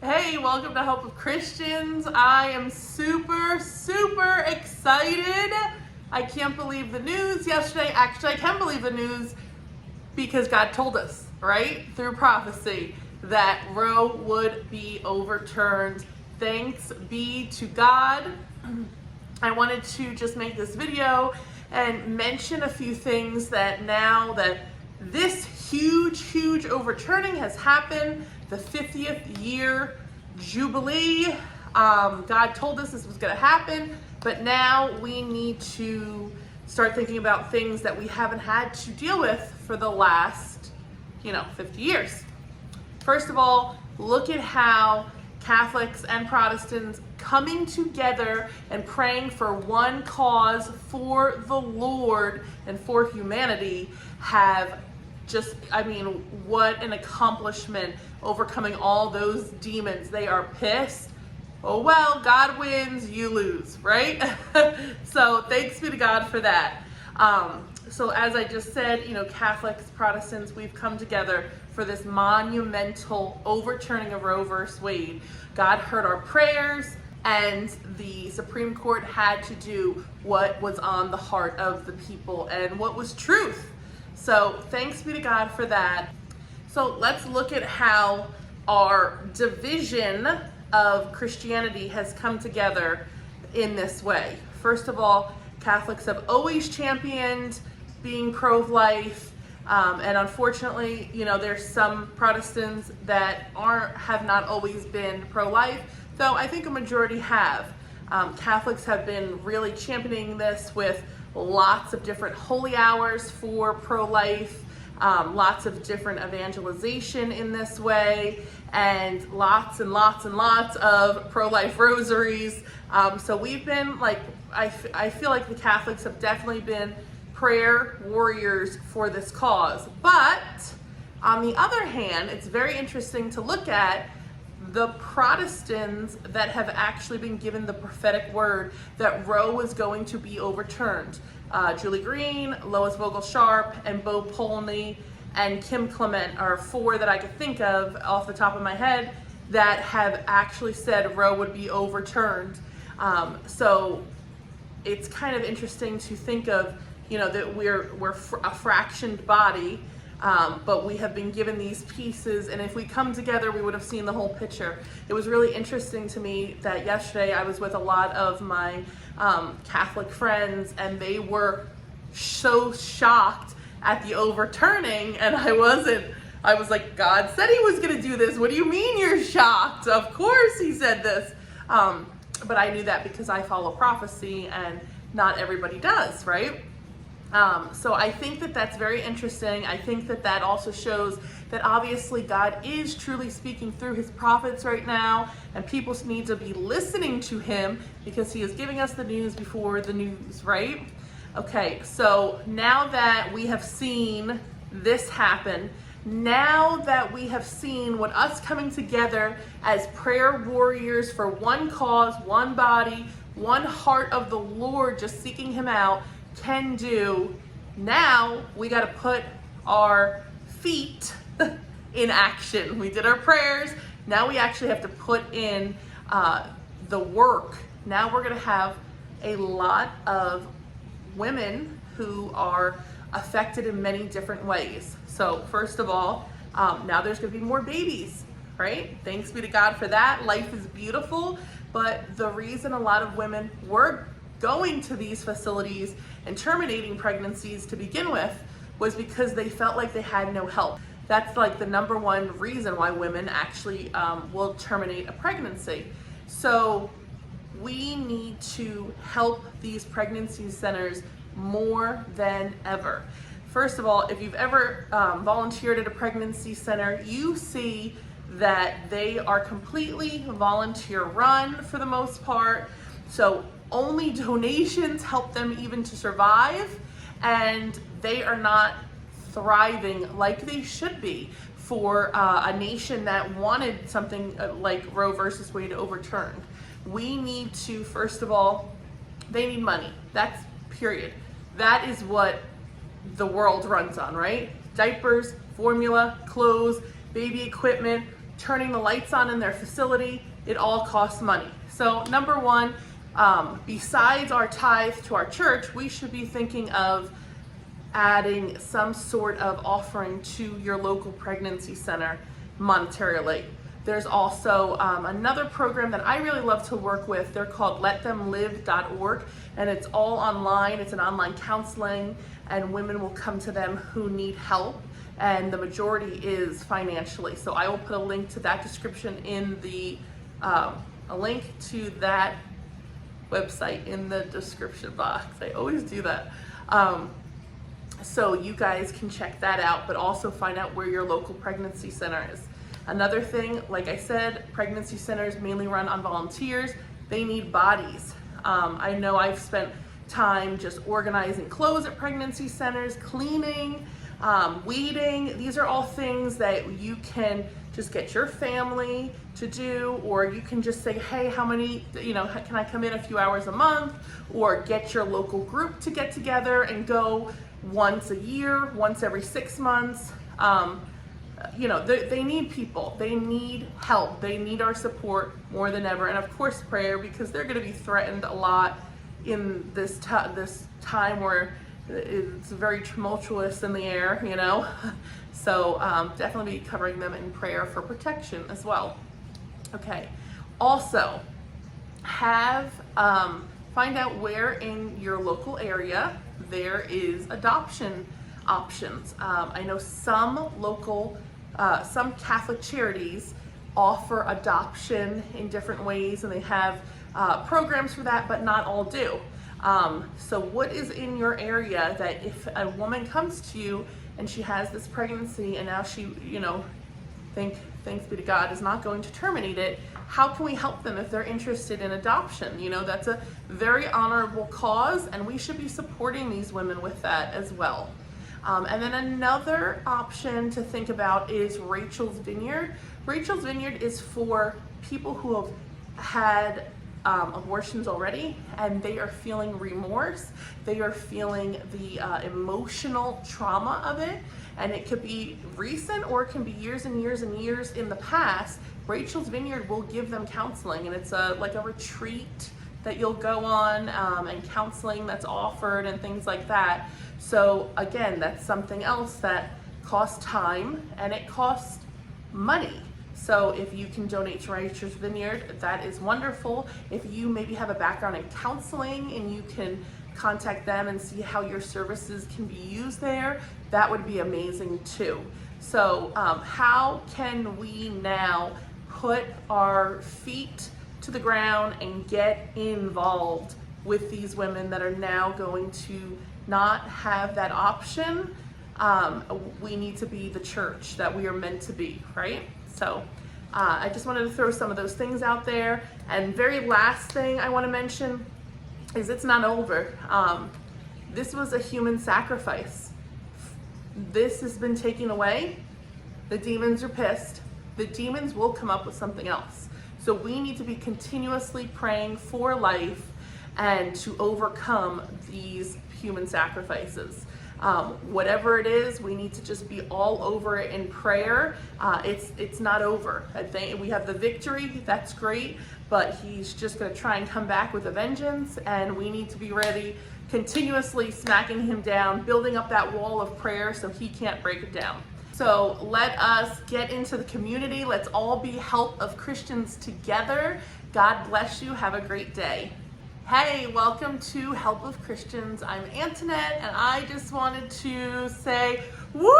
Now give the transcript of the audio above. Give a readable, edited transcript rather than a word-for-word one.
Hey, welcome to Hope of Christians. I am super excited. I can't believe the news yesterday. Actually, I can believe the news because God told us, right, through prophecy, that Roe would be overturned. Thanks be to God. I wanted to just make this video and mention a few things that now that this huge overturning has happened, the 50th year jubilee. God told us this was going to happen, but now we need to start thinking about things that we haven't had to deal with for the last, 50 years. First of all, look at how Catholics and Protestants coming together and praying for one cause for the Lord and for humanity have just, what an accomplishment, overcoming all those demons. They are pissed. Oh well, God wins, you lose, right? So thanks be to God for that. So as I just said, Catholics, Protestants, we've come together for this monumental overturning of Roe versus Wade. God heard our prayers, and the Supreme Court had to do what was on the heart of the people and what was truth. So thanks be to God for that. So let's look at how our division of Christianity has come together in this way. First of all, Catholics have always championed being pro-life, and unfortunately, there's some Protestants that have not always been pro-life, though I think a majority have. Catholics have been really championing this with lots of different holy hours for pro-life, lots of different evangelization in this way, and lots of pro-life rosaries. So we've been I feel like the Catholics have definitely been prayer warriors for this cause. But on the other hand, it's very interesting to look at the Protestants that have actually been given the prophetic word that Roe was going to be overturned. Julie Green, Lois Vogel-Sharp, and Bo Polney, and Kim Clement are four that I could think of off the top of my head that have actually said Roe would be overturned. So it's kind of interesting to think of, that we're a fractioned body, but we have been given these pieces, and if we come together, we would have seen the whole picture. It was really interesting to me that yesterday I was with a lot of my Catholic friends, and they were so shocked at the overturning, and I was like, God said he was going to do this. What do you mean you're shocked? Of course he said this. But I knew that because I follow prophecy, and not everybody does, right? So I think that that's very interesting. I think that that also shows that obviously God is truly speaking through his prophets right now, and people need to be listening to him because he is giving us the news before the news, right? Okay, so now that we have seen this happen, now that we have seen what us coming together as prayer warriors for one cause, one body, one heart of the Lord, just seeking him out, can do, now we got to put our feet in action. We did our prayers. Now we actually have to put in the work. Now we're going to have a lot of women who are affected in many different ways. So first of all, now there's going to be more babies, right? Thanks be to God for that. Life is beautiful, but the reason a lot of women were going to these facilities and terminating pregnancies to begin with was because they felt like they had no help. That's like the number one reason why women actually will terminate a pregnancy. So we need to help these pregnancy centers more than ever. First of all, if you've ever volunteered at a pregnancy center, you see that they are completely volunteer run for the most part. So only donations help them even to survive, and they are not thriving like they should be for a nation that wanted something like Roe versus Wade overturned. We need to, first of all, they need money. That's period. That is what the world runs on, right? Diapers, formula, clothes, baby equipment, turning the lights on in their facility. It all costs money. So number one, besides our tithe to our church, we should be thinking of adding some sort of offering to your local pregnancy center monetarily. There's also another program that I really love to work with. They're called letthemlive.org, and it's all online. It's an online counseling, and women will come to them who need help, and the majority is financially. So I will put a link to that description in the, a link to that website in the description box. I always do that. So you guys can check that out, but also find out where your local pregnancy center is. Another thing, like I said, pregnancy centers mainly run on volunteers. They need bodies. I know I've spent time just organizing clothes at pregnancy centers, cleaning, weeding. These are all things that you can just get your family to do, or you can just say, hey, how many, can I come in a few hours a month, or get your local group to get together and go once a year, once every 6 months. They need people, they need help, they need our support more than ever, and of course prayer, because they're going to be threatened a lot in this time where it's very tumultuous in the air, so definitely be covering them in prayer for protection as well. Okay, also find out where in your local area there is adoption options. I know some Catholic charities offer adoption in different ways, and they have programs for that, but not all do. So what is in your area that if a woman comes to you and she has this pregnancy and now she, thanks be to God, is not going to terminate it, how can we help them if they're interested in adoption? That's a very honorable cause, and we should be supporting these women with that as well. And then another option to think about is Rachel's Vineyard. Rachel's Vineyard is for people who have had abortions already, and they are feeling remorse. They are feeling the emotional trauma of it, and it could be recent or it can be years and years and years in the past. Rachel's Vineyard will give them counseling, and it's like a retreat that you'll go on, and counseling that's offered and things like that. So again, that's something else that costs time and it costs money. So if you can donate to Rachel's Vineyard, that is wonderful. If you maybe have a background in counseling and you can contact them and see how your services can be used there, that would be amazing too. So how can we now put our feet to the ground and get involved with these women that are now going to not have that option? We need to be the church that we are meant to be, right? So I just wanted to throw some of those things out there. And very last thing I want to mention is it's not over. This was a human sacrifice. This has been taken away. The demons are pissed. The demons will come up with something else. So we need to be continuously praying for life and to overcome these human sacrifices. Whatever it is, we need to just be all over it in prayer. It's not over. I think we have the victory, that's great, but he's just going to try and come back with a vengeance, and we need to be ready, continuously smacking him down, building up that wall of prayer so he can't break it down. So let us get into the community. Let's all be help of Christians together. God bless you. Have a great day. Hey, welcome to Help of Christians. I'm Antoinette, and I just wanted to say, woo!